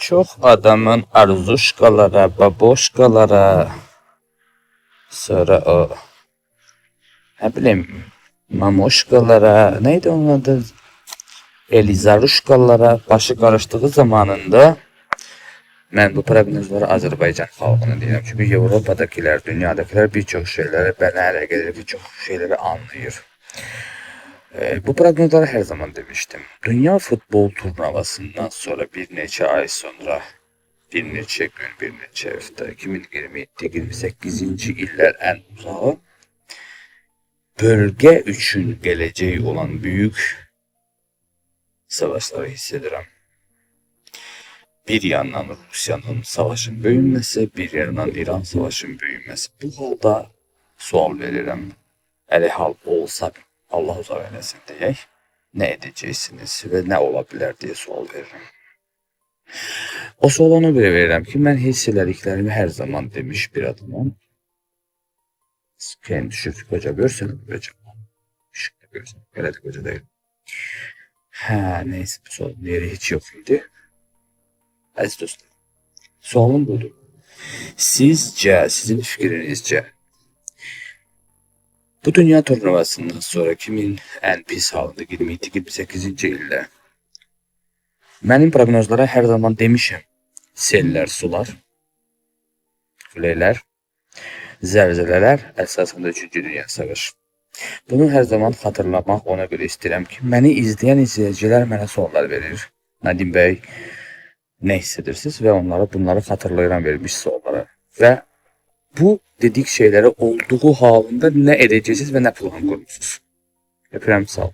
Çox adamın arzuşkalara, baboşkalara, sonra o, ne bileyim, mamoşkalara, neydi onun adı? Elizaruşkalara başı karıştığı zamanında mən bu proqnozları Azərbaycan xalqına deyirəm. Çünki Avropadakilər, dünyadakiler birçok şeyləri bənə elə gəlir, birçok şeyləri anlayır. Bu proqnozları her zaman demiştim. Dünya futbol turnuvasından sonra bir neçə ay sonra, bir neçə gün, bir neçə həftə, 2027-28-ci illər ən uzağı bölge üçün gələcək olan büyük savaşları hissediyorum. Bir yandan Rusya'nın savaşın büyümesi, bir yandan İran savaşın büyümesi. Bu halda sual veririm. Elə hal olsa, Allah uzaq eləsin deyək, nə edəcəksiniz və nə ola bilər deyə sual veririm. O sual ona görə verirəm ki, mən hiss elədiklərimi hər zaman demiş bir adamım. Kendi düşür koca görsən, koca. Işıkta görsən, elə də koca deyil. Neyse, bu sualın yeri hiç yok idi. Aziz dostlar, sualım budur. Sizce, sizin fikrinizce bu dünya turnuvasından sonra kimin en pis halında 27-28-ci ildə mənim proqnozlara hər zaman demişəm. Sellər, sular, küləklər, zəlzələlər, əsasında 3-cü Dünya Savaşı. Bunu hər zaman xatırlamaq ona görə istəyirəm ki, məni izləyən izləyicilər mənə suallar verir. Nadim bəy, ne hissedirsiniz ve onlara bunları xatırlayıram vermiş suallara. Və bu dedik şeyleri olduğu halında ne edeceksiniz ve ne plan kurmuşsunuz. Öpürəm, sağ olun.